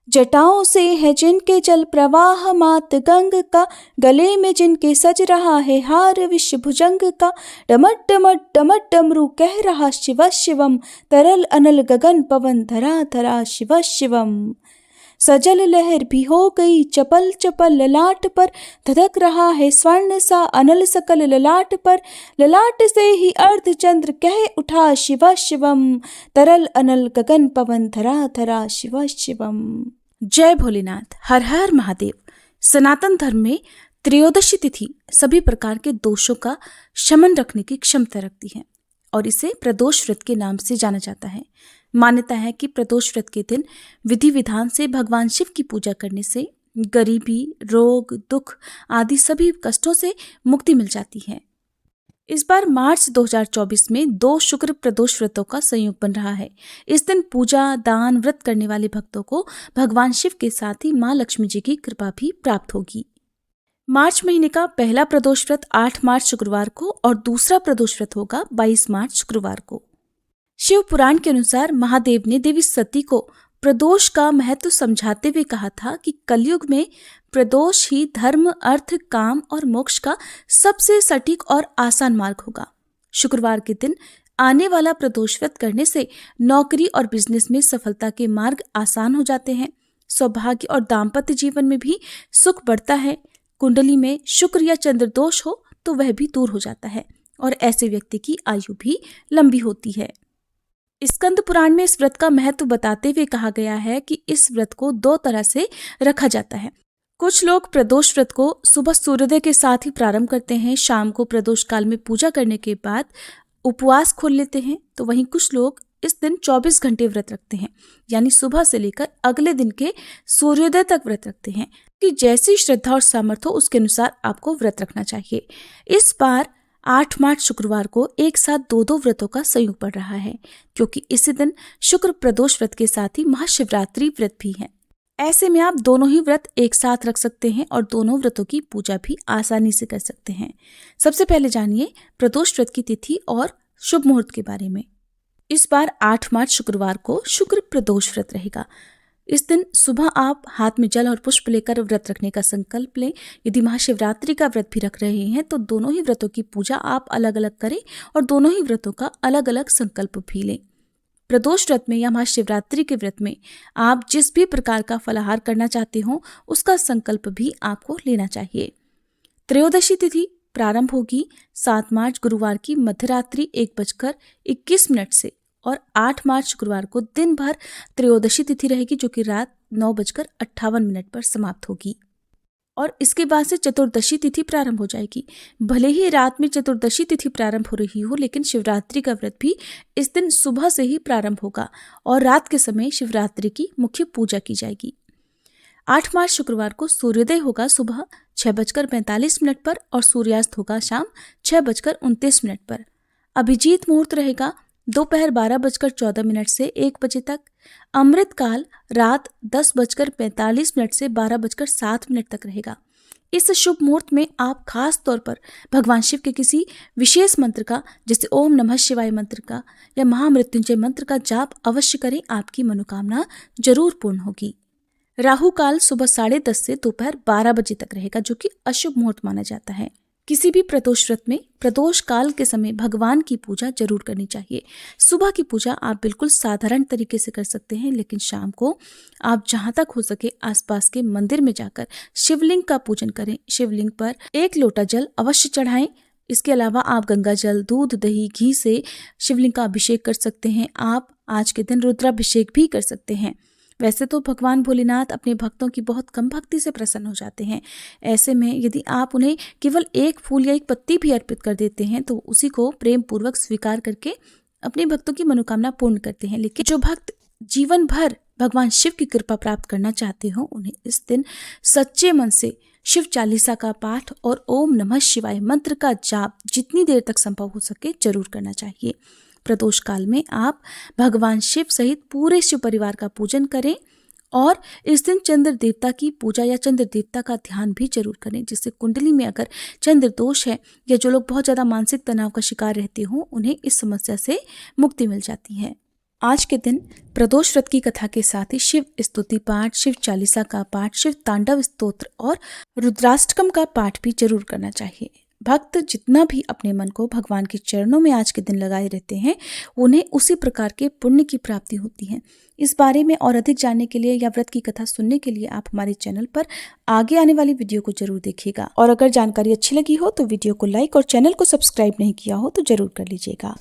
जटाओं से है जिनके जल प्रवाह मात गंग का, गले में जिनके सज रहा है हार विश्व भुजंग का। डमट डमट डमट डमरू कह रहा शिव शिवम, तरल अनल गगन पवन धरा धरा शिव शिवम। सजल लहर भी हो गई चपल चपल ललाट पर, धधक रहा है स्वर्ण सा अनल सकल ललाट पर। ललाट से ही अर्धचंद्र कह उठा शिव शिवम, तरल अनल गगन पवन धरा धरा शिव शिवम। जय भोलेनाथ, हर हर महादेव। सनातन धर्म में त्रयोदशी तिथि सभी प्रकार के दोषों का शमन रखने की क्षमता रखती है और इसे प्रदोष व्रत के नाम से जाना जाता है। मान्यता है कि प्रदोष व्रत के दिन विधि विधान से भगवान शिव की पूजा करने से गरीबी, रोग, दुख आदि सभी कष्टों से मुक्ति मिल जाती है। इस बार मार्च 2024 में 2 शुक्र प्रदोष व्रतों का संयोग बन रहा है। इस दिन पूजा, दान, व्रत करने वाले भक्तों को भगवान शिव के साथ ही माँ लक्ष्मी जी की कृपा भी प्राप्त होगी। मार्च महीने का पहला प्रदोष व्रत 8 मार्च शुक्रवार को और दूसरा प्रदोष व्रत होगा 22 मार्च शुक्रवार को। शिव पुराण के अनुसार महादेव ने देवी सती को प्रदोष का महत्व समझाते हुए कहा था कि कलयुग में प्रदोष ही धर्म, अर्थ, काम और मोक्ष का सबसे सटीक और आसान मार्ग होगा। शुक्रवार के दिन आने वाला प्रदोष व्रत करने से नौकरी और बिजनेस में सफलता के मार्ग आसान हो जाते हैं। सौभाग्य और दाम्पत्य जीवन में भी सुख बढ़ता है। कुंडली में शुक्र या चंद्र दोष हो तो वह भी दूर हो जाता है और ऐसे व्यक्ति की आयु भी लंबी होती है। स्कंद पुराण में इस व्रत का महत्व बताते हुए कहा गया है कि इस व्रत को 2 तरह से रखा जाता है। कुछ लोग प्रदोष व्रत को सुबह सूर्योदय के साथ ही प्रारंभ करते हैं, शाम को प्रदोष काल में पूजा करने के बाद उपवास खोल लेते हैं। तो वहीं कुछ लोग इस दिन 24 घंटे व्रत रखते हैं, यानी सुबह से लेकर अगले दिन के सूर्योदय तक व्रत रखते हैं कि जैसी श्रद्धा और सामर्थ्य हो उसके अनुसार आपको व्रत रखना चाहिए। इस बार 8 मार्च शुक्रवार को एक साथ 2 व्रतों का संयोग पड़ रहा है, क्योंकि इसी दिन शुक्र प्रदोष व्रत के साथ ही महाशिवरात्रि व्रत भी है। ऐसे में आप दोनों ही व्रत एक साथ रख सकते हैं और दोनों व्रतों की पूजा भी आसानी से कर सकते हैं। सबसे पहले जानिए प्रदोष व्रत की तिथि और शुभ मुहूर्त के बारे में। इस बार 8 मार्च शुक्रवार को शुक्र प्रदोष व्रत रहेगा। इस दिन सुबह आप हाथ में जल और पुष्प लेकर व्रत रखने का संकल्प लें। यदि महाशिवरात्रि का व्रत भी रख रहे हैं तो दोनों ही व्रतों की पूजा आप अलग अलग करें और दोनों ही व्रतों का अलग अलग संकल्प भी लें। प्रदोष व्रत में या महाशिवरात्रि के व्रत में आप जिस भी प्रकार का फलाहार करना चाहते हो उसका संकल्प भी आपको लेना चाहिए। त्रयोदशी तिथि प्रारंभ होगी 7 मार्च गुरुवार की मध्यरात्रि 1:21 से और 8 मार्च शुक्रवार को दिन भर त्रयोदशी तिथि रहेगी, जो कि रात 9:58 पर समाप्त होगी। और इसके बाद से चतुर्दशी तिथि प्रारंभ हो जाएगी। भले ही रात में चतुर्दशी तिथि प्रारंभ हो रही हो, लेकिन शिवरात्रि का व्रत भी इस दिन सुबह से ही प्रारंभ होगा और रात के समय शिवरात्रि की मुख्य पूजा की जाएगी। 8 मार्च शुक्रवार को सूर्योदय होगा सुबह 6:45 पर और सूर्यास्त होगा शाम 6:29 पर। अभिजीत मुहूर्त रहेगा दोपहर 12:14 से 1 बजे तक। अमृत काल रात 10:45 से 12:07 तक रहेगा। इस शुभ मुहूर्त में आप खास तौर पर भगवान शिव के किसी विशेष मंत्र का, जैसे ओम नमः शिवाय मंत्र का या महामृत्युंजय मंत्र का जाप अवश्य करें, आपकी मनोकामना जरूर पूर्ण होगी। राहु काल सुबह 10:30 से दोपहर 12 बजे तक रहेगा, जो कि अशुभ मुहूर्त माना जाता है। किसी भी प्रदोष व्रत में प्रदोष काल के समय भगवान की पूजा जरूर करनी चाहिए। सुबह की पूजा आप बिल्कुल साधारण तरीके से कर सकते हैं, लेकिन शाम को आप जहां तक हो सके आसपास के मंदिर में जाकर शिवलिंग का पूजन करें। शिवलिंग पर 1 लोटा जल अवश्य चढ़ाएं। इसके अलावा आप गंगा जल, दूध, दही, घी से शिवलिंग का अभिषेक कर सकते हैं। आप आज के दिन रुद्राभिषेक भी कर सकते हैं। वैसे तो भगवान भोलेनाथ अपने भक्तों की बहुत कम भक्ति से प्रसन्न हो जाते हैं। ऐसे में यदि आप उन्हें केवल 1 फूल या 1 पत्ती भी अर्पित कर देते हैं तो उसी को प्रेम पूर्वक स्वीकार करके अपने भक्तों की मनोकामना पूर्ण करते हैं। लेकिन जो भक्त जीवन भर भगवान शिव की कृपा प्राप्त करना चाहते हो, उन्हें इस दिन सच्चे मन से शिव चालीसा का पाठ और ओम नमः शिवाय मंत्र का जाप जितनी देर तक संभव हो सके जरूर करना चाहिए। प्रदोष काल में आप भगवान शिव सहित पूरे शिव परिवार का पूजन करें और इस दिन चंद्र देवता की पूजा या चंद्र देवता का ध्यान भी जरूर करें, जिससे कुंडली में अगर चंद्र दोष है या जो लोग बहुत ज़्यादा मानसिक तनाव का शिकार रहते हो, उन्हें इस समस्या से मुक्ति मिल जाती है। आज के दिन प्रदोष व्रत की कथा के साथ ही शिव स्तुति पाठ, शिव चालीसा का पाठ, शिव तांडव स्तोत्र और रुद्राष्टकम का पाठ भी जरूर करना चाहिए। भक्त जितना भी अपने मन को भगवान के चरणों में आज के दिन लगाए रहते हैं, उन्हें उसी प्रकार के पुण्य की प्राप्ति होती है। इस बारे में और अधिक जानने के लिए या व्रत की कथा सुनने के लिए आप हमारे चैनल पर आगे आने वाली वीडियो को जरूर देखिएगा। और अगर जानकारी अच्छी लगी हो तो वीडियो को लाइक और चैनल को सब्सक्राइब नहीं किया हो तो जरूर कर लीजिएगा।